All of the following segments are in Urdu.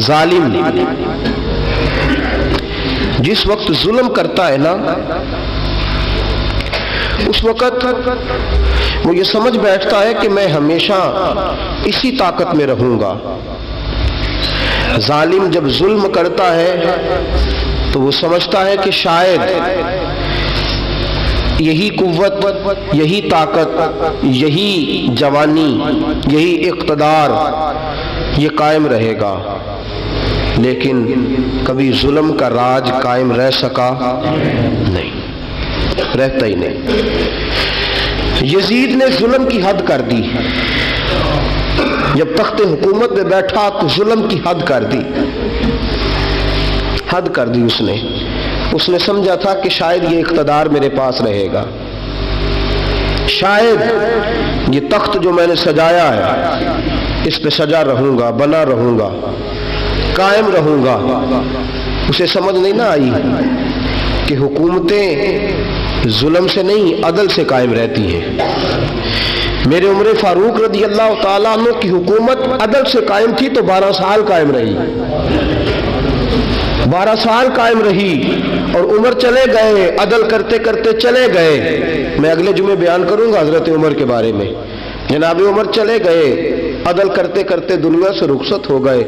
ظالم جس وقت ظلم کرتا ہے نا، اس وقت وہ یہ سمجھ بیٹھتا ہے کہ میں ہمیشہ اسی طاقت میں رہوں گا۔ ظالم جب ظلم کرتا ہے تو وہ سمجھتا ہے کہ شاید یہی قوت، یہی طاقت، یہی جوانی، یہی اقتدار یہ قائم رہے گا، لیکن کبھی ظلم کا راج قائم رہ سکا نہیں، رہتا ہی نہیں۔ یزید نے ظلم کی حد کر دی، جب تخت حکومت میں بیٹھا تو ظلم کی حد کر دی، حد کر دی اس نے سمجھا تھا کہ شاید یہ اقتدار میرے پاس رہے گا، شاید یہ تخت جو میں نے سجایا ہے اس پہ سجا رہوں گا، بنا رہوں گا، قائم رہوں گا۔ اسے سمجھ نہیں نہ آئی کہ حکومتیں ظلم سے نہیں عدل سے قائم رہتی ہیں۔ میرے عمر فاروق رضی اللہ تعالیٰ عنہ کی حکومت عدل سے قائم تھی تو 12 سال قائم رہی، 12 سال قائم رہی، اور عمر چلے گئے، عدل کرتے کرتے چلے گئے۔ میں اگلے جمعے بیان کروں گا حضرت عمر کے بارے میں۔ جناب عمر چلے گئے، عدل کرتے کرتے دنیا سے رخصت ہو گئے،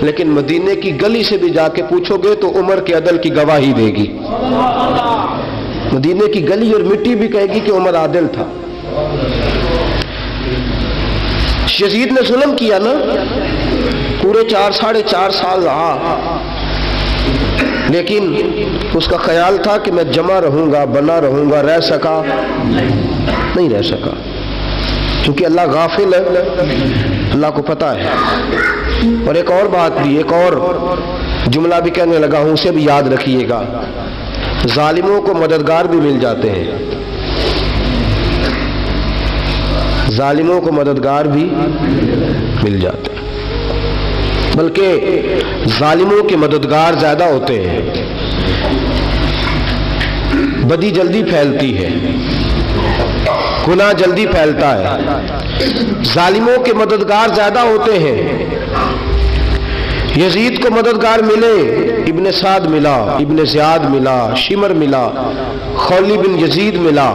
لیکن مدینے کی گلی سے بھی جا کے پوچھو گے تو عمر کے عدل کی گواہی دے گی۔ مدینے کی گلی اور مٹی بھی کہے گی کہ عمر عادل تھا۔ یزید نے ظلم کیا نا، پورے 4 4.5 سال رہا، لیکن اس کا خیال تھا کہ میں جمع رہوں گا، بنا رہوں گا، رہ سکا نہیں، رہ سکا، کیونکہ اللہ غافل ہے، اللہ کو پتہ ہے۔ اور ایک اور بات بھی، ایک اور جملہ بھی کہنے لگا ہوں، اسے بھی یاد رکھیے گا، ظالموں کو مددگار بھی مل جاتے ہیں، ظالموں کو مددگار بھی مل جاتے ہیں، بلکہ ظالموں کے مددگار زیادہ ہوتے ہیں، بدی جلدی پھیلتی ہے، گناہ جلدی پھیلتا ہے، ظالموں کے مددگار زیادہ ہوتے ہیں۔ یزید کو مددگار ملے، ابن سعد ملا، ابن زیاد ملا، شمر ملا، خولی بن یزید ملا،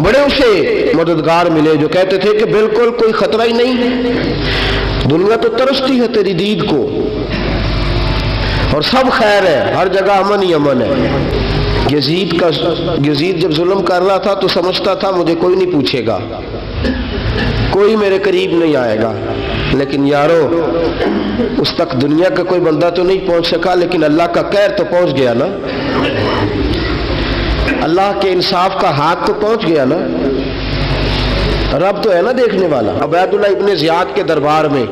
بڑے اسے مددگار ملے جو کہتے تھے کہ بالکل کوئی خطرہ ہی نہیں، دنیا تو ترستی ہے تیری دید کو، اور سب خیر ہے، ہر جگہ امن ہی امن ہے۔ یزید جب ظلم کر رہا تھا تو سمجھتا تھا مجھے کوئی نہیں پوچھے گا، کوئی میرے قریب نہیں آئے گا، لیکن یارو اس تک دنیا کا کوئی بندہ تو نہیں پہنچ سکا، لیکن اللہ کا قہر تو پہنچ گیا نا، اللہ کے انصاف کا ہاتھ تو پہنچ گیا نا، رب تو ہے نا دیکھنے والا۔ عبید اللہ ابن زیاد کے دربار میں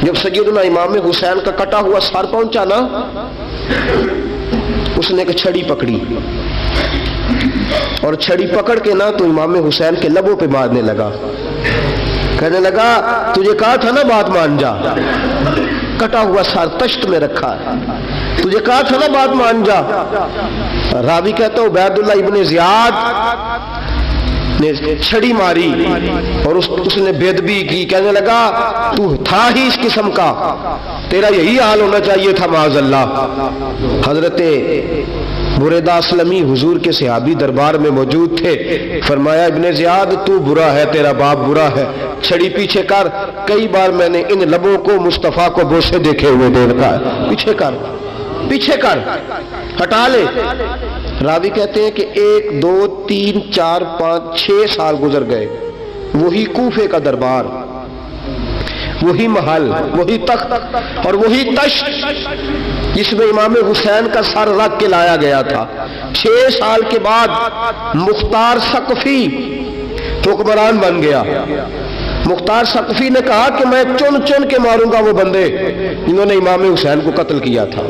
جب سیدنا امام حسین کا کٹا ہوا سر پہنچا نا، اس نے ایک چھڑی پکڑی، اور چھڑی پکڑ کے نا تو امام حسین کے لبوں پہ مارنے لگا، کہنے لگا تجھے کہا تھا نا بات مان جا، کٹا ہوا سر تشت میں رکھا ہے، تجھے کہا تھا نا بات مان جا۔ راوی کہتا ہے عبید اللہ ابن زیاد نے چھڑی ماری اور اس نے بے ادبی کی، کہنے لگا تو تھا ہی اس قسم کا، تیرا یہی حال ہونا چاہیے تھا معاذ اللہ۔ حضرت بریدہ اسلمی حضور کے صحابی دربار میں موجود تھے، فرمایا ابن زیاد تو برا ہے، تیرا باپ برا ہے، چھڑی پیچھے کر، کئی بار میں نے ان لبوں کو مصطفیٰ کو بوسے دیکھے ہوئے دیکھا ہے، پیچھے کر، پیچھے کر، ہٹا لے۔ راوی کہتے ہیں کہ 1 2 3 4 5 6 سال گزر گئے، وہی کوفے کا دربار، وہی محل، وہی تخت اور وہی تشت جس میں امام حسین کا سر رکھ کے لایا گیا تھا۔ 6 سال کے بعد مختار ثقفی حکمران بن گیا۔ مختار ثقفی نے کہا کہ میں چن چن کے ماروں گا وہ بندے جنہوں نے امام حسین کو قتل کیا تھا،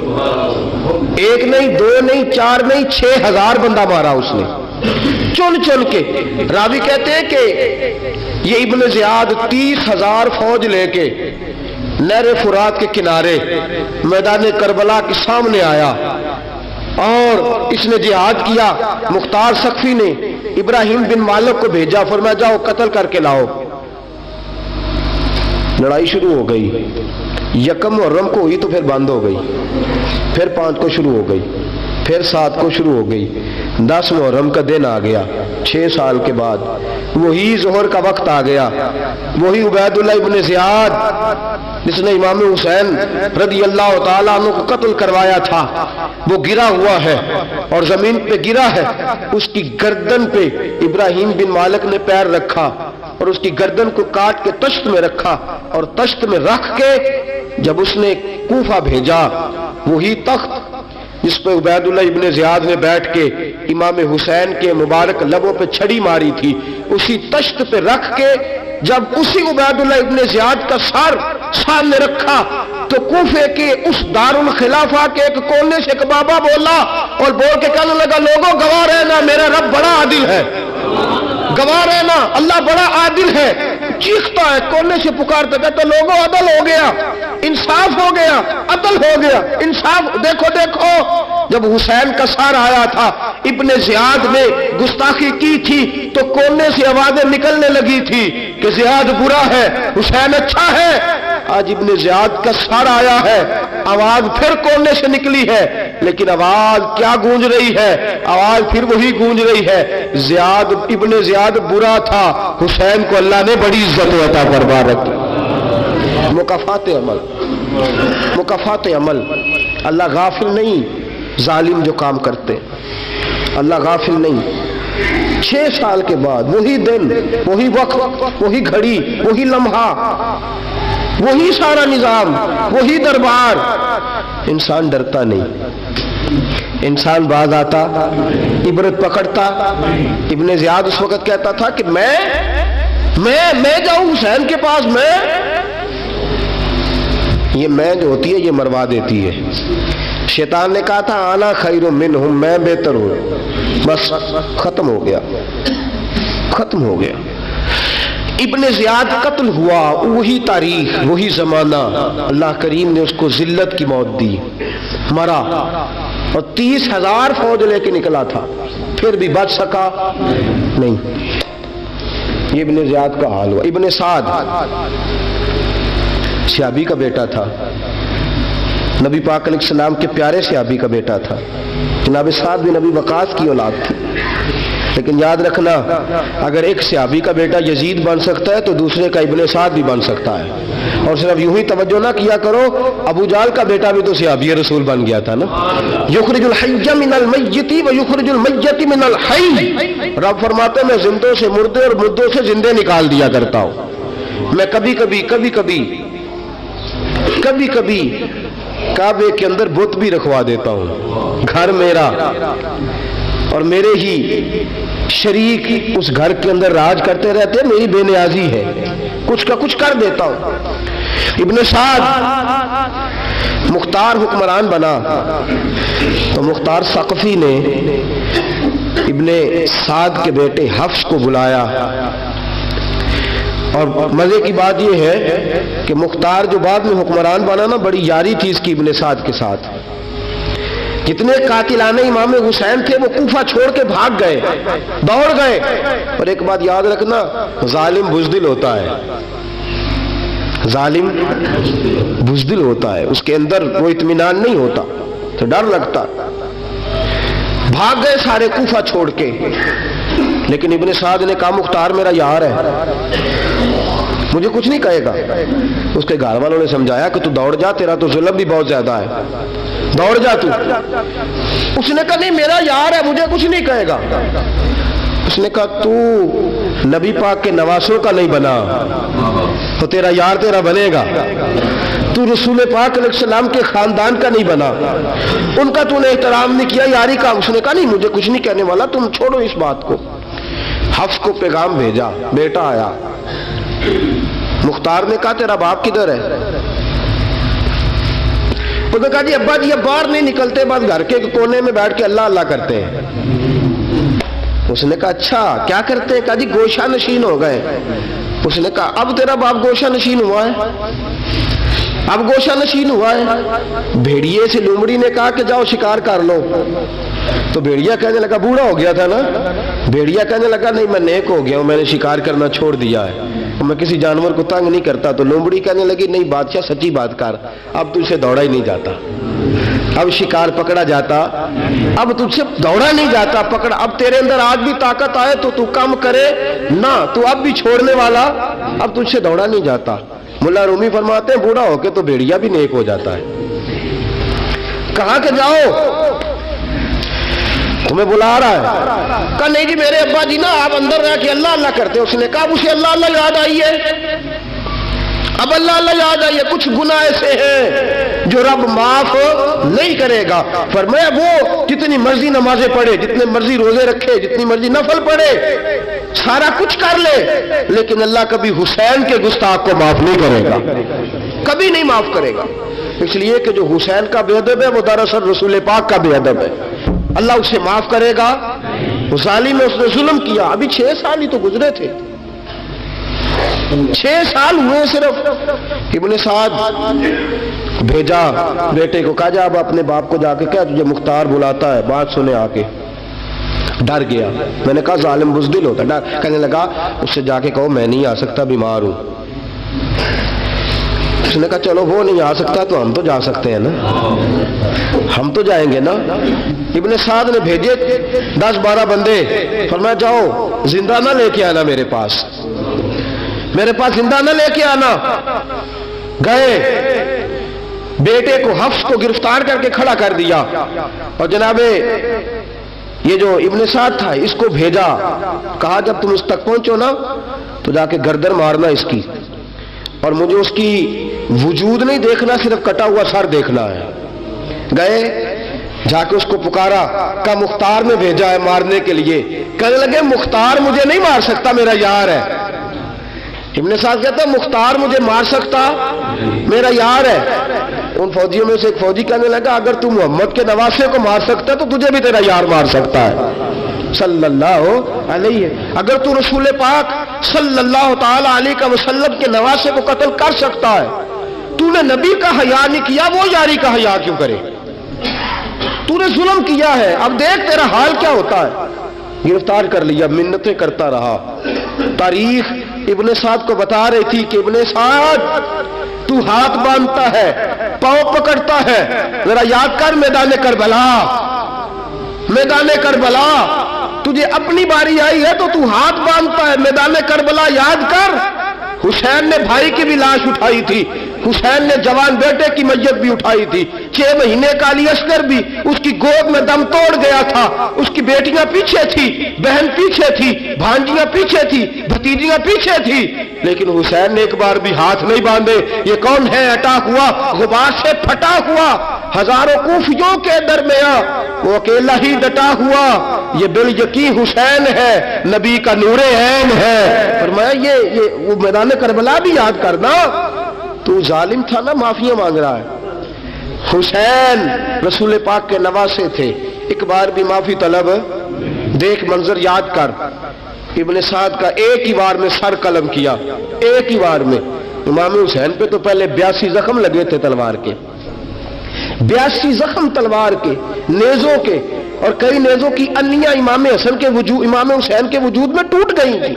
1 نہیں 2 نہیں 4 نہیں 6000 بندہ مارا اس نے، چن چن کے۔ راوی کہتے ہیں کہ یہ ابن زیاد 30,000 فوج لے کے نہر فرات کے کنارے میدان کربلا کے سامنے آیا اور اس نے جہاد کیا۔ مختار ثقفی نے ابراہیم بن مالک کو بھیجا، فرمایا جاؤ قتل کر کے لاؤ۔ لڑائی شروع ہو گئی، یکم محرم کو ہوئی تو پھر بند ہو گئی، پھر 5 کو شروع ہو گئی، پھر 7 کو شروع ہو گئی، 10 محرم کا دن آ گیا 6 سال کے بعد، وہی ظہر کا وقت آ گیا، وہی عبید اللہ ابن زیاد جس نے امام حسین رضی اللہ تعالیٰ عنہ کو قتل کروایا تھا، وہ گرا ہوا ہے اور زمین پہ گرا ہے، اس کی گردن پہ ابراہیم بن مالک نے پیر رکھا اور اس کی گردن کو کاٹ کے تشت میں رکھا، اور تشت میں رکھ کے جب اس نے کوفہ بھیجا، وہی تخت جس پہ عبید اللہ ابن زیاد نے بیٹھ کے امام حسین کے مبارک لبوں پہ چھڑی ماری تھی، اسی تشت پہ رکھ کے جب اسی عبید اللہ ابن زیاد کا سر سامنے رکھا تو کوفے کے اس دارالخلافہ کے ایک کونے سے ایک بابا بولا اور بول کے کہنے لگا، لوگوں گواہ رہنا میرا رب بڑا عادل ہے، گواہ رہنا اللہ بڑا عادل ہے۔ چیختا ہے، کونے سے پکارتا، کہتا لوگوں عدل ہو گیا، انصاف ہو گیا، عدل ہو گیا، انصاف۔ دیکھو دیکھو، جب حسین کا سر آیا تھا، ابن زیاد نے گستاخی کی تھی تو کونے سے آوازیں نکلنے لگی تھی کہ زیاد برا ہے، حسین اچھا ہے۔ آج ابن زیاد کا سر آیا ہے، آواز پھر کونے سے نکلی ہے، لیکن آواز کیا گونج رہی ہے؟ آواز پھر وہی گونج رہی ہے، ابن زیاد برا تھا، حسین کو اللہ نے بڑی عزت عطا فرما رکھی۔ مکافات عمل، مکافات عمل، اللہ غافل نہیں ظالم جو کام کرتے، اللہ غافل نہیں۔ 6 سال کے بعد وہی دن، وہی وقت، وہی گھڑی، وہی لمحہ، وہی سارا نظام، وہی دربار، انسان ڈرتا نہیں، انسان باز آتا، عبرت پکڑتا۔ ابن زیاد اس وقت کہتا تھا کہ میں جاؤں حسین کے پاس، یہ میں جو ہوتی ہے یہ مروا دیتی ہے۔ شیطان نے کہا تھا انا خیر منہم، میں بہتر ہوں، بس ختم ہو گیا، ختم ہو گیا۔ ابن زیاد قتل ہوا، وہی تاریخ، وہی زمانہ، اللہ کریم نے اس کو ذلت کی موت دی، مرا، اور 30,000 فوج لے کے نکلا تھا، پھر بھی بچ سکا نہیں۔ یہ ابن زیاد کا حال ہوا۔ ابن سعد صحابی کا بیٹا تھا، نبی پاک علیہ السلام کے پیارے صحابی کا بیٹا تھا، جناب سعد بن نبی وقاص کی اولاد تھی۔ لیکن یاد رکھنا، اگر ایک صحابی کا بیٹا یزید بن سکتا ہے تو دوسرے کا ابن سعد بھی بن سکتا ہے۔ اور صرف یوں ہی توجہ نہ کیا کرو، ابو جہل کا بیٹا بھی تو صحابی رسول بن گیا تھا نا۔ یخرج الحی من المیت ویخرج المیت من الحی، رب فرماتے ہیں میں زندوں سے مردے اور مردوں سے زندے نکال دیا کرتا ہوں۔ میں کبھی کبھی کعبے کے اندر بت بھی رکھوا دیتا ہوں، گھر میرا اور میرے ہی شریک اس گھر کے اندر راج کرتے رہتے ہیں، میری بے نیازی ہے، کچھ کا کچھ کر دیتا ہوں۔ ابن سعد مختار حکمران بنا تو مختار ثقفی نے ابن سعد کے بیٹے حفص کو بلایا، اور مزے کی بات یہ ہے کہ مختار جو بعد میں حکمران بنا نا، بڑی یاری تھی اس کی ابن سعد کے ساتھ۔ جتنے قاتلان امام حسین تھے وہ کوفہ چھوڑ کے بھاگ گئے، دوڑ گئے۔ اور ایک بات یاد رکھنا، ظالم بزدل ہوتا ہے، ظالم بزدل ہوتا ہے، اس کے اندر وہ اطمینان نہیں ہوتا، تو ڈر لگتا۔ بھاگ گئے سارے کوفہ چھوڑ کے، لیکن ابن سعد نے کہا مختار میرا یار ہے، مجھے کچھ نہیں کہے گا۔ اس کے گھر والوں نے سمجھایا کہ تو دوڑ جا، تیرا تو ظلم بھی بہت زیادہ ہے، دوڑ جا تو۔ اس نے کہا نہیں میرا یار ہے، مجھے کچھ نہیں کہے گا۔ اس نے کہا تو نبی پاک کے نواسوں کا نہیں بنا تو تیرا یار تیرا بنے گا، تو رسول پاک علیہ السلام کے خاندان کا نہیں بنا، ان کا تو نے احترام نہیں کیا، یاری کا۔ اس نے کہا نہیں مجھے کچھ نہیں کہنے والا، تم چھوڑو اس بات کو۔ حفص کو پیغام بھیجا، بیٹا آیا۔ مختار نے کہا تیرا باپ کدھر ہے؟ اس نے کہا جی ابا جی اب باہر نہیں نکلتے، بس گھر کے کونے میں بیٹھ کے اللہ اللہ کرتے ہیں۔ اس نے کہا اچھا کیا کرتے ہیں؟ کہا جی گوشہ نشین ہو گئے۔ اس نے کہا اب تیرا باپ گوشہ نشین ہوا ہے؟ اب گوشہ نشین ہوا ہے؟ بھیڑیے سے لومڑی نے کہا کہ جاؤ شکار کر لو، تو بھیڑیا کہنے لگا بوڑھا ہو گیا تھا نا، بھیڑیا کہنے لگا نہیں میں نیک ہو گیا ہوں، میں نے شکار کرنا چھوڑ دیا ہے۔ میں کسی جانور کو تنگ نہیں کرتا، تو لومڑی کہنے لگی نہیں بادشاہ سچی بات کر، اب تجھ سے دوڑا ہی نہیں جاتا، اب شکار پکڑا جاتا، اب تجھ سے دوڑا نہیں جاتا، پکڑا، اب تیرے اندر آج بھی طاقت آئے تو تو کم کرے نہ، تو اب بھی چھوڑنے والا، اب تجھ سے دوڑا نہیں جاتا۔ ملا رومی فرماتے ہیں بوڑھا ہو کے تو بھیڑیا بھی نیک ہو جاتا ہے۔ کہاں کہ جاؤ، تمہیں بلا رہا ہے۔ کہا نہیں جی میرے ابا جی نا آپ اندر رہ کے اللہ اللہ کرتے۔ اس نے کہا اسے اللہ اللہ یاد آئی ہے، اب اللہ اللہ یاد آئی ہے، کچھ گناہ ایسے ہیں جو رب معاف نہیں کرے گا۔ فرمایا وہ جتنی مرضی نمازیں پڑھے، جتنے مرضی روزے رکھے، جتنی مرضی نفل پڑھے، سارا کچھ کر لے، لیکن اللہ کبھی حسین کے گستاخ کو معاف نہیں کرے گا، کبھی نہیں معاف کرے گا۔ اس لیے کہ جو حسین کا بے ادب ہے وہ دراصل رسول پاک کا بے ادب ہے، اللہ اسے معاف کرے گا؟ ظالم میں اس نے ظلم کیا، ابھی 6 سال ہی تو گزرے تھے، 6 سال ہوئے صرف۔ ابن سعد بھیجا بیٹے کو، کہا جا اب اپنے باپ کو جا کے کہا تجھے مختار بلاتا ہے، بات سنے آ کے۔ ڈر گیا، میں نے کہا ظالم بزدل ہوتا ہے، کہنے لگا اس سے جا کے کہو میں نہیں آ سکتا، بیمار ہوں۔ اس نے کہا چلو وہ نہیں آ سکتا تو ہم تو جا سکتے ہیں نا، ہم تو جائیں گے نا۔ ابن سعد نے بھیجے 10-12 بندے، فرمایا جاؤ زندہ نہ لے کے آنا، میرے پاس زندہ نہ لے کے آنا۔ گئے، بیٹے کو حفص کو گرفتار کر کے کھڑا کر دیا، اور جناب یہ جو ابن سعد تھا اس کو بھیجا، کہا جب تم اس تک پہنچو نا تو جا کے گردن مارنا اس کی، اور مجھے اس کی وجود نہیں دیکھنا، صرف کٹا ہوا سر دیکھنا ہے۔ گئے، جا کے اس کو پکارا، کہا مختار نے بھیجا ہے مارنے کے لیے۔ کہنے لگے مختار مجھے نہیں مار سکتا، میرا یار ہے۔ ابن سعد کہتا مختار مجھے مار سکتا، میرا یار ہے۔ ان فوجیوں میں سے ایک فوجی کہنے لگا اگر تو محمد کے نواسے کو مار سکتا تو تجھے بھی تیرا یار مار سکتا ہے صلی اللہ علیہ۔ اگر تو رسول پاک صلی اللہ تعالی علیہ وسلم کے نواسے کو قتل کر سکتا ہے، تو نے نبی کا حیا نہیں کیا، وہ یاری کا حیا کیوں کرے؟ تو نے ظلم کیا ہے، اب دیکھ تیرا حال کیا ہوتا ہے۔ گرفتار کر لیا، منتیں کرتا رہا۔ تاریخ ابن سعد کو بتا رہی تھی کہ ابن سعد تو ہاتھ باندھتا ہے، پاؤں پکڑتا ہے، ذرا یاد کر میدان کربلا، میدان کربلا تجھے اپنی باری آئی ہے تو تو ہاتھ باندھتا ہے، میدان کربلا یاد کر۔ حسین نے بھائی کی بھی لاش اٹھائی تھی، حسین نے جوان بیٹے کی میت بھی اٹھائی تھی، 6 مہینے کا علی اصغر بھی اس کی گود میں دم توڑ گیا تھا، اس کی بیٹیاں پیچھے تھی، بہن پیچھے تھی، بھانجیاں پیچھے تھی، بھتیجیاں پیچھے تھی، لیکن حسین نے ایک بار بھی ہاتھ نہیں باندھے۔ یہ کون ہے اٹا ہوا، غبار سے پھٹا ہوا، ہزاروں کوفیوں کے درمیان وہ اکیلا ہی ڈٹا ہوا، یہ بال یقین حسین ہے، نبی کا نور عین ہے۔ فرمایا یہ وہ میدان کربلا بھی یاد کرنا، تو ظالم تھا نا، معافیاں مانگ رہا ہے۔ حسین رسول پاک کے نواسے تھے، ایک بار بھی معافی طلب، دیکھ منظر یاد کر۔ ابن سعد کا ایک ہی وار میں سر قلم کیا، ایک ہی وار میں۔ امام حسین پہ تو پہلے 82 زخم لگے تھے تلوار کے، 82 زخم تلوار کے، نیزوں کے، اور کئی نیزوں کی انیاں امام حسین کے وجود میں ٹوٹ گئی تھی۔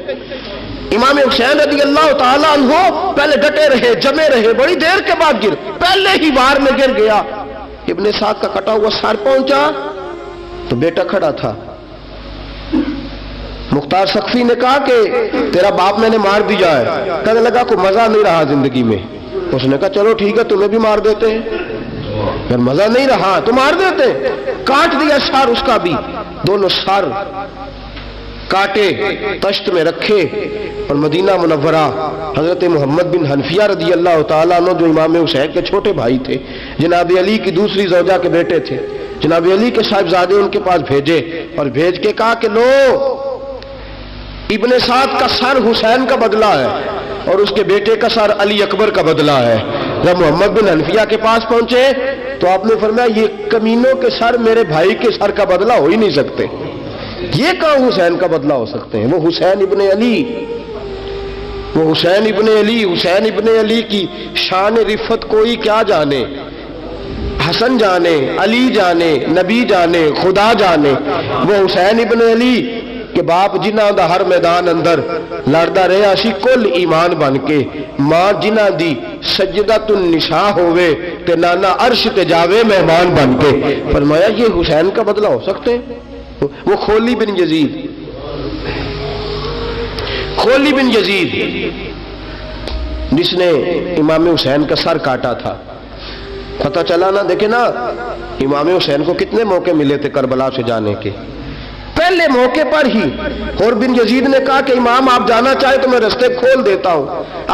امام حسین رضی اللہ تعالیٰ عنہ پہلے ڈٹے رہے، جمے رہے، بڑی دیر کے بعد پہلے ہی وار میں گر گیا۔ ابن سعد کا کٹا ہوا سر پہنچا تو بیٹا کھڑا تھا۔ مختار سقفی نے کہا کہ تیرا باپ میں نے مار دیا ہے۔ کہنے لگا کوئی مزہ نہیں رہا زندگی میں۔ اس نے کہا چلو ٹھیک ہے تمہیں بھی مار دیتے ہیں، اگر مزہ نہیں رہا تو مار دیتے۔ کاٹ دیا سر اس کا بھی، دونوں سر کاٹے، تشت میں رکھے، اور مدینہ منورہ حضرت محمد بن حنفیہ رضی اللہ تعالیٰ عنہ جو امام حسین کے چھوٹے بھائی تھے، جناب علی کی دوسری زوجہ کے بیٹے تھے، جناب علی کے صاحبزادے ان کے پاس بھیجے، اور بھیج کے کہا کہ لو ابن سعد کا سر حسین کا بدلہ ہے اور اس کے بیٹے کا سر علی اکبر کا بدلہ ہے۔ جب محمد بن حنفیہ کے پاس پہنچے تو آپ نے فرمایا یہ کمینوں کے سر میرے بھائی کے سر کا بدلہ ہو ہی نہیں سکتے، یہ کہاں حسین کا بدلہ ہو سکتے ہیں؟ وہ حسین ابن علی، وہ حسین ابن علی، حسین ابن علی کی شان رفت کوئی کیا جانے، حسن جانے، علی جانے، نبی جانے، خدا جانے۔ وہ حسین ابن علی کہ باپ جنہاں دا ہر میدان اندر لڑدا رہا سی کل ایمان بن کے، ماں جنہاں دی سجدۃ النساء ہوئے تے نانا عرش تے جاوے مہمان بن کے۔ فرمایا یہ حسین کا بدلہ ہو سکتے ہیں؟ وہ خولی بن یزید، خولی بن یزید جس نے امام حسین کا سر کاٹا تھا، پتہ چلا نا، دیکھیں نا امام حسین کو کتنے موقع ملے تھے کربلا سے جانے کے، پہلے موقع پر ہی اور بن یزید نے کہا کہ امام آپ جانا چاہے تو میں رستے کھول دیتا ہوں،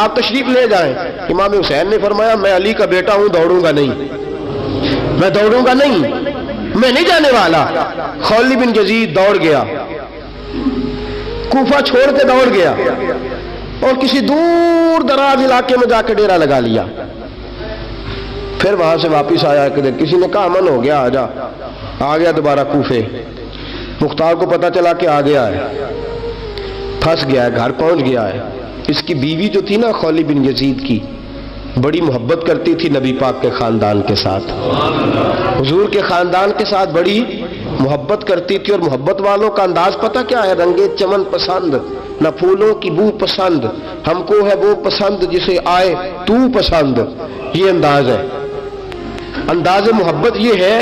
آپ تشریف لے جائیں۔ امام حسین نے فرمایا میں علی کا بیٹا ہوں، دوڑوں گا نہیں، میں دوڑوں گا نہیں، میں نہیں جانے والا۔ خولی بن یزید دوڑ گیا، کوفہ چھوڑ کے دوڑ گیا اور کسی دور دراز علاقے میں جا کے ڈیرا لگا لیا۔ پھر وہاں سے واپس آیا کہ کسی نے کہا امن ہو گیا، آجا، آ گیا دوبارہ کوفے۔ مختار کو پتا چلا کہ آ گیا ہے، پھنس گیا ہے، گھر پہنچ گیا ہے۔ اس کی بیوی جو تھی نا خولی بن یزید کی، بڑی محبت کرتی تھی نبی پاک کے خاندان کے ساتھ، حضور کے خاندان کے ساتھ بڑی محبت کرتی تھی، اور محبت والوں کا انداز پتہ کیا ہے؟ رنگے چمن پسند، نہ پھولوں کی بو پسند، ہم کو ہے وہ پسند جسے آئے تو پسند۔ یہ انداز ہے، انداز محبت یہ ہے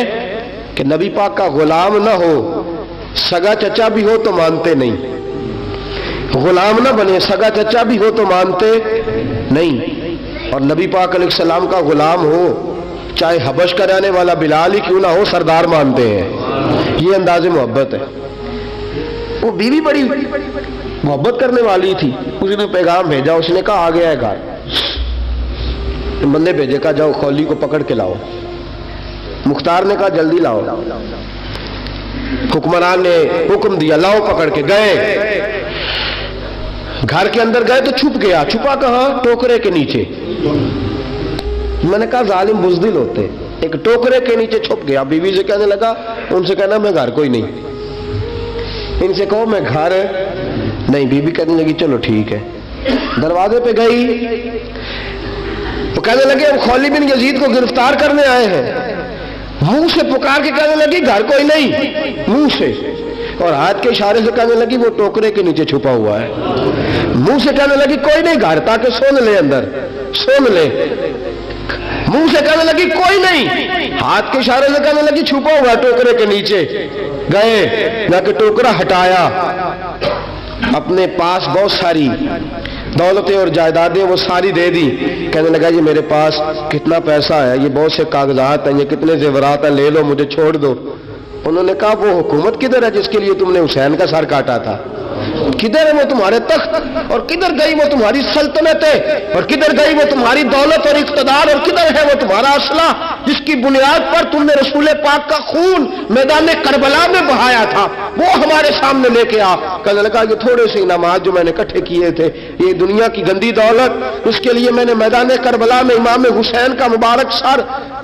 کہ نبی پاک کا غلام نہ ہو، سگا چچا بھی ہو تو مانتے نہیں، غلام نہ بنے، سگا چچا بھی ہو تو مانتے نہیں، اور نبی پاک علیہ السلام کا غلام ہو، چاہے حبش کا رہنے والا بلال ہی کیوں نہ ہو، سردار مانتے ہیں۔ یہ انداز محبت ہے۔ وہ بیوی بڑی محبت کرنے والی تھی، اس نے پیغام بھیجا، اس نے کہا آ گیا ہے گھر، بندے بھیجے، کہا جاؤ خولی کو پکڑ کے لاؤ۔ مختار نے کہا جلدی لاؤ، حکمران نے حکم دیا لاؤ، پکڑ کے گئے، گھر کے اندر گئے تو چھپ گیا۔ چھپا کہاں؟ ٹوکرے کے نیچے۔ میں نے کہا ظالم بزدل ہوتے، ایک ٹوکرے کے نیچے چھپ گیا۔ بیوی سے کہنے لگا، ان سے کہنا میں گھر کوئی نہیں، ان سے کہو میں گھر نہیں۔ بیوی کہنے لگی چلو ٹھیک ہے۔ دروازے پہ گئی، وہ کہنے لگے ہم خولی بن یزید کو گرفتار کرنے آئے ہیں۔ منہ سے پکار کے کہنے لگی گھر کوئی نہیں، منہ سے، اور ہاتھ کے اشارے سے کہنے لگی وہ ٹوکرے کے نیچے چھپا ہوا ہے۔ منہ سے کہنے لگی کوئی نہیں گھر، تاکہ سن لے، اندر سن لے۔ منہ سے کہنے لگی کوئی نہیں، ہاتھ کے اشارے سے کہنے لگی چھپا ہوا ٹوکرے کے نیچے۔ گئے، جا کے ٹوکرا ہٹایا، اپنے پاس بہت ساری دولتیں اور جائیدادیں وہ ساری دے دی۔ کہنے لگا یہ میرے پاس کتنا پیسہ ہے، یہ بہت سے کاغذات ہیں، یہ کتنے زیورات ہیں، لے لو، مجھے چھوڑ دو۔ انہوں نے کہا وہ حکومت کدھر ہے جس کے لیے تم نے حسین کا سر کاٹا تھا؟ کدھر ہے وہ تمہارے تخت، اور کدھر گئی وہ تمہاری سلطنتیں، اور کدھر گئی وہ تمہاری دولت اور اقتدار، اور کدھر ہے وہ تمہارا اسلحہ جس کی بنیاد پر تم نے رسول پاک کا خون میدان کربلا میں بہایا تھا؟ وہ ہمارے سامنے لے کے آ۔ کہنے لگا یہ تھوڑے سے انعامات جو میں نے اکٹھے کیے تھے، یہ دنیا کی گندی دولت، اس کے لیے میں نے میدان کربلا میں امام حسین کا مبارک سر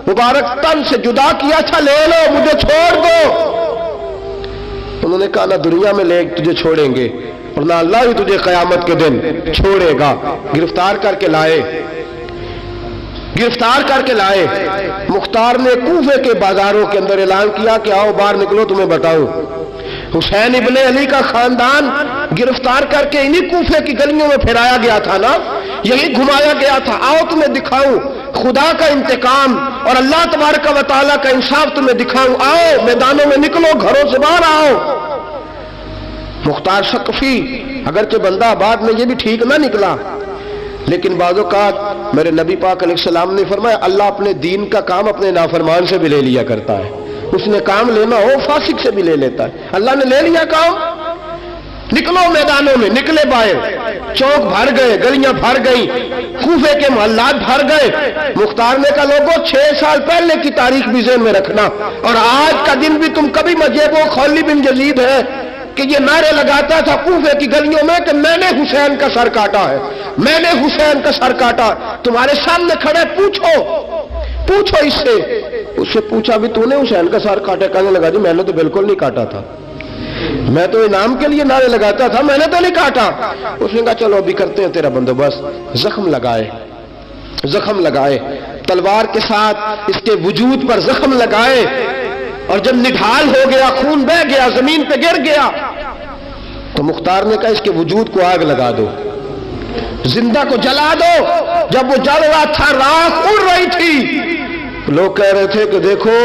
مبارک تن سے جدا کیا تھا، لے لو، مجھے چھوڑ دو۔ انہوں نے کہا نہ دنیا میں لے تجھے چھوڑیں گے، اور نہ اللہ ہی تجھے قیامت کے دن چھوڑے گا۔ گرفتار کر کے لائے، گرفتار کر کے لائے۔ مختار نے کوفے کے بازاروں کے اندر اعلان کیا کہ آؤ باہر نکلو، تمہیں بتاؤں حسین ابن علی کا خاندان گرفتار کر کے انہی کوفے کی گلیوں میں پھرایا گیا تھا نا، یہی گھمایا گیا تھا، آؤ تمہیں دکھاؤں خدا کا انتقام اور اللہ تبارک و تعالیٰ کا انصاف تمہیں دکھاؤں، آؤ میدانوں میں نکلو، گھروں سے باہر آؤ۔ مختار ثقفی اگرچہ بندہ آباد میں یہ بھی ٹھیک نہ نکلا، لیکن بعض اوقات میرے نبی پاک علیہ السلام نے فرمایا اللہ اپنے دین کا کام اپنے نافرمان سے بھی لے لیا کرتا ہے، اس نے کام لینا ہو فاسق سے بھی لے لیتا ہے۔ اللہ نے لے لیا کام، نکلو میدانوں میں، نکلے باہر، چوک بھر گئے، گلیاں بھر گئیں، کوفے کے محلات بھر گئے۔ مختار نے کہا لوگوں 6 سال پہلے کی تاریخ بھی ذہن میں رکھنا، اور آج کا دن بھی تم کبھی مجھے وہ خولی بن یزید ہے کہ یہ نعرے لگاتا تھا کوفے کی گلیوں میں کہ میں نے حسین کا سر کاٹا ہے، میں نے حسین کا سر کاٹا۔ تمہارے سامنے کھڑے، پوچھو اس سے پوچھا بھی تو نے حسین کا سر کاٹا؟ کہنے لگا جی میں نے تو بالکل نہیں کاٹا تھا، میں تو انعام کے لیے نعرے لگاتا تھا، میں نے تو نہیں کاٹا۔ اس نے کہا چلو ابھی کرتے ہیں تیرا بندوبست۔ زخم لگائے تلوار کے ساتھ، اس کے وجود پر زخم لگائے، اور جب نڈھال ہو گیا، خون بہ گیا، زمین پہ گر گیا، تو مختار نے کہا اس کے وجود کو آگ لگا دو، زندہ کو جلا دو۔ جب وہ جل رہا تھا راکھ اڑ رہی تھی، لوگ کہہ رہے تھے کہ دیکھو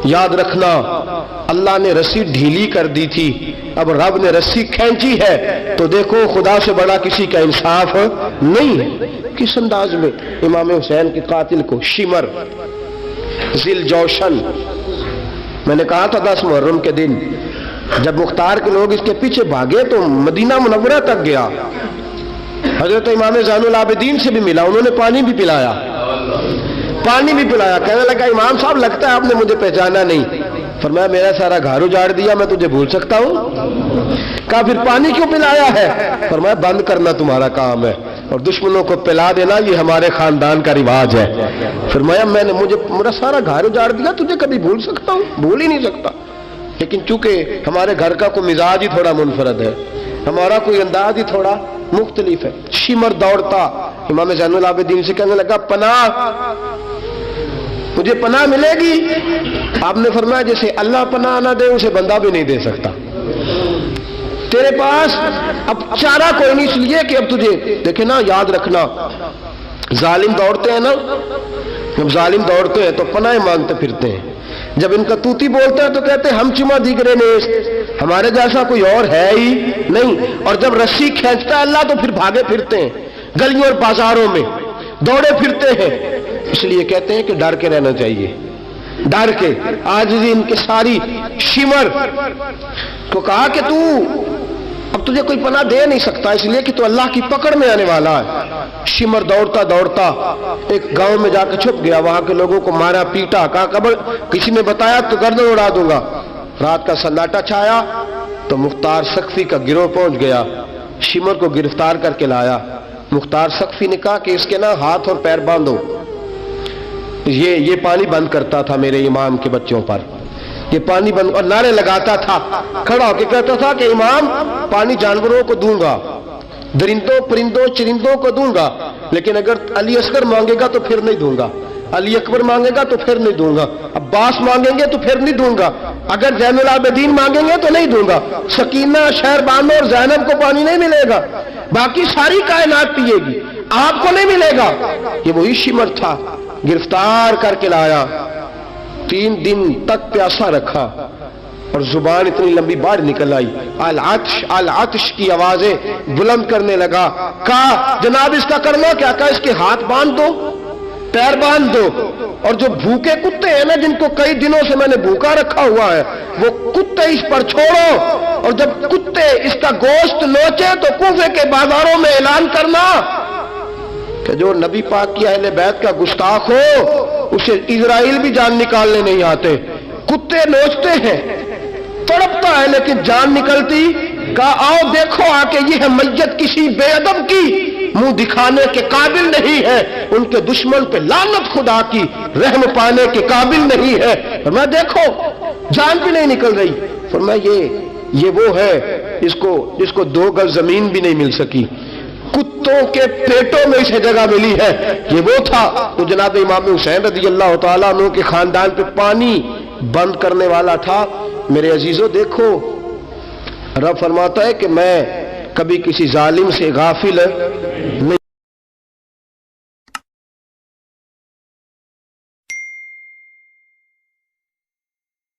یاد رکھنا اللہ نے رسی ڈھیلی کر دی تھی، اب رب نے رسی کھینچی ہے، تو دیکھو خدا سے بڑا کسی کا انصاف نہیں ہے۔ کس انداز میں امام حسین کے قاتل کو شمر ذل جوشن، میں نے کہا تھا 10 محرم کے دن جب مختار کے لوگ اس کے پیچھے بھاگے تو مدینہ منورہ تک گیا، حضرت امام زین العابدین سے بھی ملا، انہوں نے پانی بھی پلایا، کہنے لگا امام صاحب لگتا ہے آپ نے مجھے پہچانا نہیں۔ فرمایا میرا سارا گھر اجاڑ دیا، میں تجھے بھول سکتا ہوں؟ کہا پھر پانی کیوں پلایا ہے؟ فرمایا بند کرنا تمہارا کام ہے اور دشمنوں کو پلا دینا یہ ہمارے خاندان کا رواج ہے۔ فرمایا میں نے میرا سارا گھر اجاڑ دیا، تجھے کبھی بھول سکتا ہوں؟ بھول ہی نہیں سکتا، لیکن چونکہ ہمارے گھر کا کوئی مزاج ہی تھوڑا منفرد ہے، ہمارا کوئی انداز ہی تھوڑا مختلف ہے۔ شمر دوڑتا امام زین العابدین سے کہنے لگا پناہ، مجھے پناہ ملے گی؟ آپ نے فرمایا جیسے اللہ پناہ نہ دے اسے بندہ بھی نہیں دے سکتا، تیرے پاس اب چارہ کوئی نہیں، اس لیے کہ اب تجھے دیکھے نا، یاد رکھنا ظالم دوڑتے ہیں نا، جب ظالم دوڑتے ہیں تو پناہ مانگتے پھرتے ہیں، جب ان کا توتی بولتا ہے تو کہتے ہیں ہم چما دیگرے نیست، ہمارے جیسا کوئی اور ہے ہی نہیں، اور جب رسی کھینچتا ہے اللہ تو پھر بھاگے پھرتے ہیں گلیوں اور بازاروں میں، دوڑے پھرتے ہیں۔ اس لیے کہتے ہیں کہ ڈر کے رہنا چاہیے، ڈر کے۔ آج ان کے ساری شمر کو کہا کہ تو اب تجھے کوئی پناہ دے نہیں سکتا، اس لیے کہ تو اللہ کی پکڑ میں آنے والا ہے۔ شمر دوڑتا دوڑتا ایک گاؤں میں جا کے چھپ گیا، وہاں کے لوگوں کو مارا پیٹا، کہا قبر کسی نے بتایا تو گردن اڑا دوں گا۔ رات کا سناٹا چھایا تو مختار سقفی کا گروہ پہنچ گیا، شمر کو گرفتار کر کے لایا۔ مختار سقفی نے کہا کہ اس کے نا ہاتھ اور پیر باندھو، یہ پانی بند کرتا تھا میرے امام کے بچوں پر، یہ پانی بند، اور نعرے لگاتا تھا، کھڑا ہو کے کہتا تھا کہ امام پانی جانوروں کو دوں گا، درندوں پرندوں چرندوں کو دوں گا، لیکن اگر علی اصغر مانگے گا تو پھر نہیں دوں گا، علی اکبر مانگے گا تو پھر نہیں دوں گا، عباس مانگیں گے تو پھر نہیں دوں گا، اگر زین العابدین مانگیں گے تو نہیں دوں گا، سکینہ شہربانو اور زینب کو پانی نہیں ملے گا، باقی ساری کائنات پیے گی، آپ کو نہیں ملے گا۔ یہ وہی شمر تھا، گرفتار کر کے لایا، 3 دن تک پیاسا رکھا اور زبان اتنی لمبی باہر نکل آئی، العطش العطش کی آوازیں بلند کرنے لگا۔ کہا جناب اس کا کرنا کیا؟ کہا اس کے ہاتھ باندھ دو، پیر باندھ دو، اور جو بھوکے کتے ہیں نا، جن کو کئی دنوں سے میں نے بھوکا رکھا ہوا ہے، وہ کتے اس پر چھوڑو، اور جب کتے اس کا گوشت نوچے تو کوفے کے بازاروں میں اعلان کرنا کہ جو نبی پاک کی اہل بیت کا گستاخ ہو اسے اسرائیل بھی جان نکالنے نہیں آتے۔ کتے نوچتے ہیں، تڑپتا ہے لیکن جان نکلتی۔ کہا آؤ دیکھو آ کے یہ میت کسی بے ادب کی منہ دکھانے کے قابل نہیں ہے، ان کے دشمن پہ لعنت خدا کی، رحم پانے کے قابل نہیں ہے۔ فرمایا دیکھو جان بھی نہیں نکل رہی۔ فرمایا یہ وہ ہے جس کو 2 گز زمین بھی نہیں مل سکی، کتوں کے پیٹوں میں اسے جگہ ملی ہے، یہ وہ تھا۔ تو جناب امام حسین رضی اللہ تعالیٰ عنہ کے خاندان پہ پانی بند کرنے والا تھا۔ میرے عزیزو دیکھو، رب فرماتا ہے کہ میں کبھی کسی ظالم سے غافل نہیں